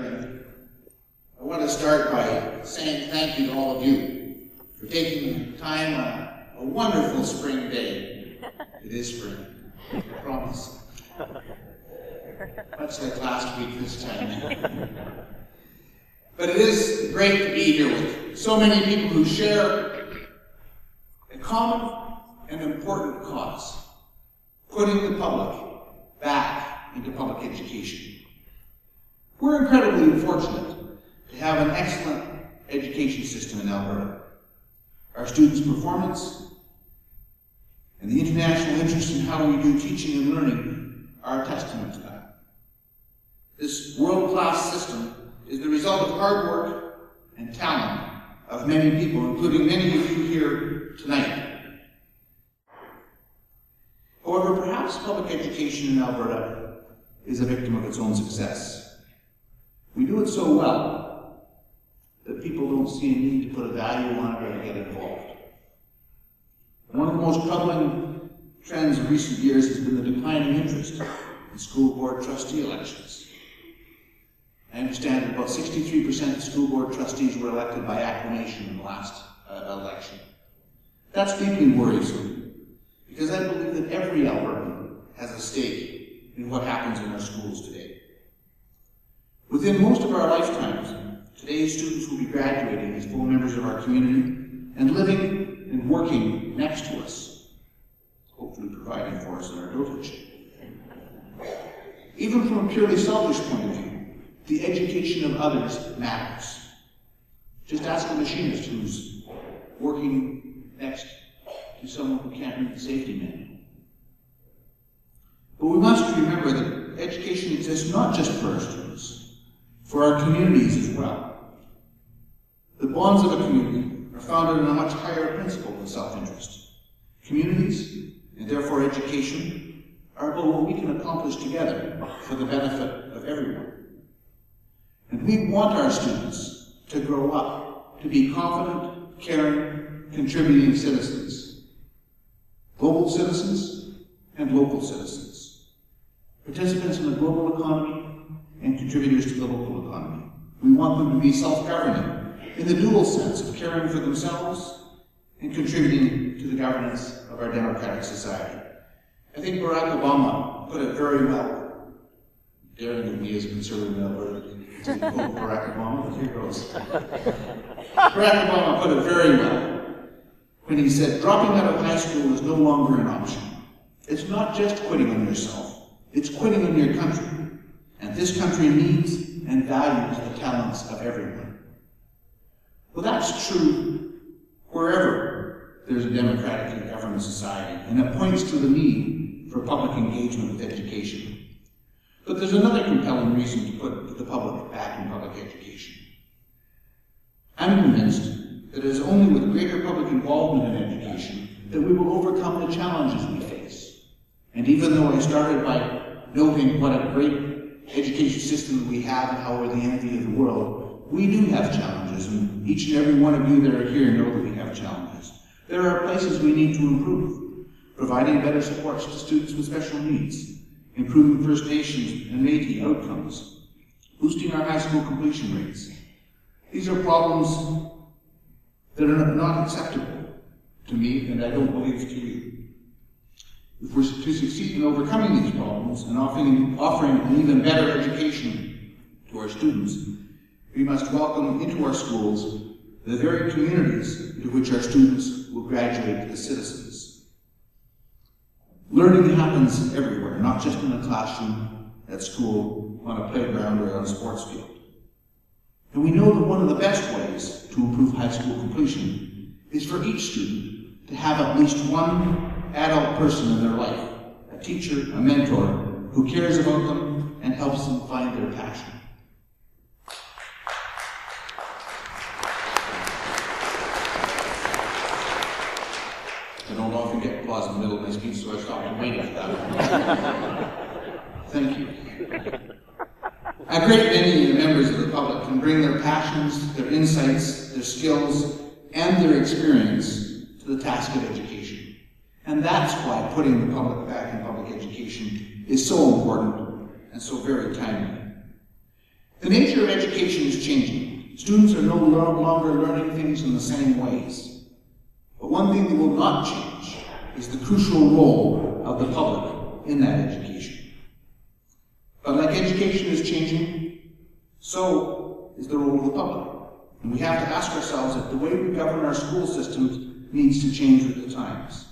Chairman. I want to start by saying thank you to all of you for taking time on a wonderful spring day. It is spring, I promise. Much like last week this time. But it is great to be here with so many people who share a common and important cause, putting the public back into public education. We're incredibly fortunate to have an excellent education system in Alberta. Our students' performance and the international interest in how we do teaching and learning are a testament to that. This world-class system is the result of hard work and talent of many people, including many of you here tonight. However, perhaps public education in Alberta is a victim of its own success. We do it so well that people don't see a need to put a value on it or to get involved. One of the most troubling trends of recent years has been the declining interest in school board trustee elections. I understand that about 63% of school board trustees were elected by acclamation in the last election. That's deeply worrisome, because I believe that every Albertan has a stake in what happens in our schools today. Within most of our lifetimes, today's students will be graduating as full members of our community and living and working next to us, hopefully providing for us in our dotage. Even from a purely selfish point of view, the education of others matters. Just ask a machinist who's working next to someone who can't read the safety manual. But we must remember that education exists not just for our students, for our communities as well. The bonds of a community are founded on a much higher principle than self-interest. Communities, and therefore education, are about what we can accomplish together for the benefit of everyone. And we want our students to grow up to be confident, caring, contributing citizens. Global citizens and local citizens. Participants in the global economy and contributors to the local economy. We want them to be self-governing in the dual sense of caring for themselves and contributing to the governance of our democratic society. I think Barack Obama put it very well. Daring of me as a conservative in Alberta to quote Barack Obama, but here goes. Barack Obama put it very well when he said, dropping out of high school is no longer an option. It's not just quitting on yourself, it's quitting on your country. And this country needs and values the talents of everyone. Well, that's true wherever there's a democratically governed society, and it points to the need for public engagement with education. But there's another compelling reason to put the public back in public education. I'm convinced that it is only with greater public involvement in education that we will overcome the challenges we face. And even though I started by noting what a great education system that we have and how we're the envy of the world, we do have challenges, and each and every one of you that are here know that we have challenges. There are places we need to improve, providing better supports to students with special needs, improving First Nations and Métis outcomes, boosting our high school completion rates. These are problems that are not acceptable to me, and I don't believe to you. If we're to succeed in overcoming these problems and offering an even better education to our students, we must welcome into our schools the very communities into which our students will graduate as citizens. Learning happens everywhere, not just in a classroom, at school, on a playground, or on a sports field. And we know that one of the best ways to improve high school completion is for each student to have at least one adult person in their life, a teacher, a mentor, who cares about them and helps them find their passion. I don't often get applause in the middle of my speech, so I stopped and waited for that. Thank you. A great many members of the public can bring their passions, their insights, their skills, and their experience to the task of education. And that's why putting the public back in public education is so important and so very timely. The nature of education is changing. Students are no longer learning things in the same ways. But one thing that will not change is the crucial role of the public in that education. But like education is changing, so is the role of the public. And we have to ask ourselves if the way we govern our school systems needs to change with the times.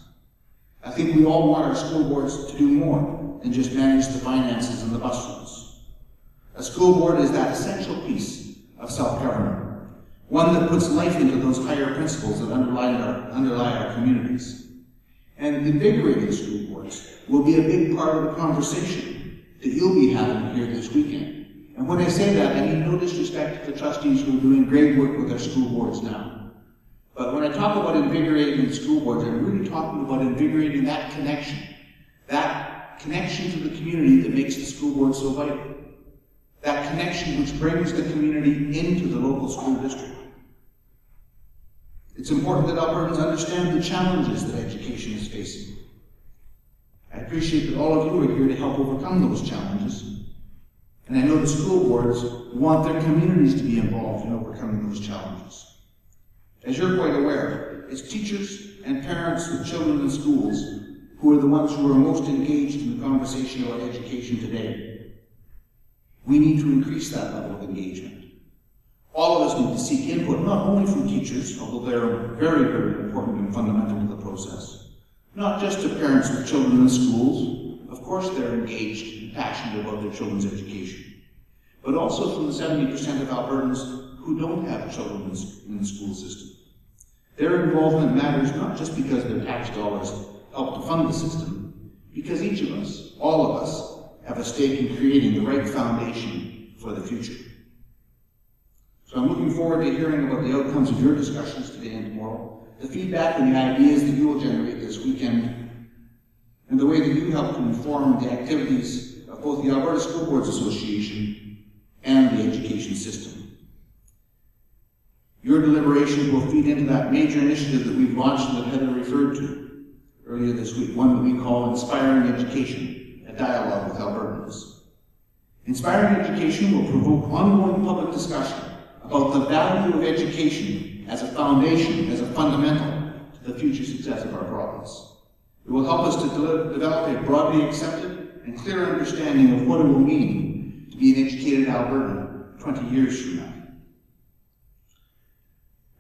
I think we all want our school boards to do more than just manage the finances and the bus routes. A school board is that essential piece of self-government, one that puts life into those higher principles that underlie our communities. And invigorating school boards will be a big part of the conversation that you'll be having here this weekend. And when I say that, I mean no disrespect to the trustees who are doing great work with their school boards now. But when I talk about invigorating school boards, I'm really talking about invigorating that connection to the community that makes the school board so vital. That connection which brings the community into the local school district. It's important that Albertans understand the challenges that education is facing. I appreciate that all of you are here to help overcome those challenges. And I know the school boards want their communities to be involved in overcoming those challenges. As you're quite aware, it's teachers and parents with children in schools who are the ones who are most engaged in the conversation about education today. We need to increase that level of engagement. All of us need to seek input, not only from teachers, although they're very, very important and fundamental to the process, not just to parents with children in schools. Of course they're engaged and passionate about their children's education, but also from the 70% of Albertans who don't have children in the school system. Their involvement matters not just because their tax dollars help to fund the system, because each of us, all of us, have a stake in creating the right foundation for the future. So I'm looking forward to hearing about the outcomes of your discussions today and tomorrow, the feedback and the ideas that you will generate this weekend, and the way that you help to inform the activities of both the Alberta School Boards Association and the education system. Your deliberations will feed into that major initiative that we've launched and that Heather referred to earlier this week, one that we call Inspiring Education, a dialogue with Albertans. Inspiring Education will provoke ongoing public discussion about the value of education as a foundation, as a fundamental to the future success of our province. It will help us to develop a broadly accepted and clear understanding of what it will mean to be an educated Albertan 20 years from now.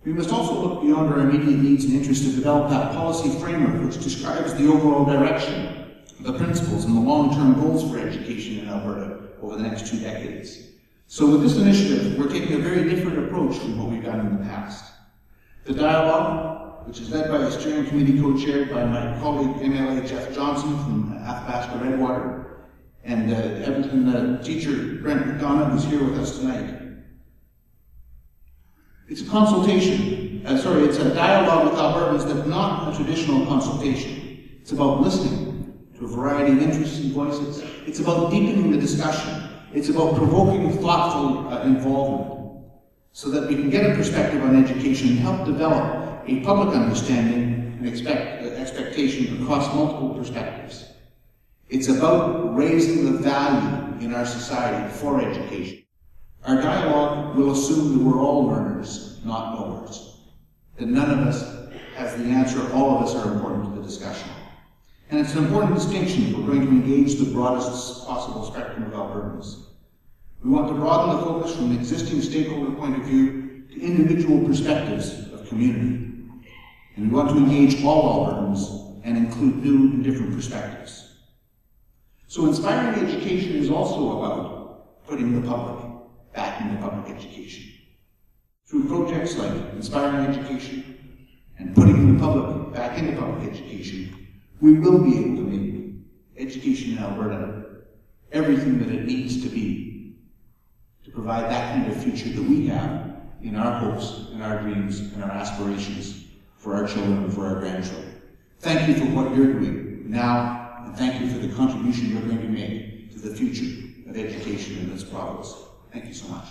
We must also look beyond our immediate needs and interests to develop that policy framework which describes the overall direction, the principles, and the long-term goals for education in Alberta over the next 2 decades. So with this initiative, we're taking a very different approach from what we've done in the past. The dialogue, which is led by a steering committee co-chaired by my colleague MLA Jeff Johnson from Athabasca Redwater, and Edmonton teacher Brent McDonough, who's here with us tonight. It's a consultation, it's a dialogue with Albertans that's not a traditional consultation. It's about listening to a variety of interests and voices. It's about deepening the discussion. It's about provoking thoughtful involvement so that we can get a perspective on education and help develop a public understanding and expectation across multiple perspectives. It's about raising the value in our society for education. Our dialogue will assume that we're all learners, not knowers. That none of us has the answer, all of us are important to the discussion. And it's an important distinction if we're going to engage the broadest possible spectrum of Albertans. We want to broaden the focus from an existing stakeholder point of view to individual perspectives of community. And we want to engage all Albertans and include new and different perspectives. So inspiring education is also about putting the public back into public education. Through projects like Inspiring Education and putting the public back into public education, we will be able to make education in Alberta everything that it needs to be to provide that kind of future that we have in our hopes and our dreams and our aspirations for our children and for our grandchildren. Thank you for what you're doing now, and thank you for the contribution you're going to make to the future of education in this province. Thank you so much.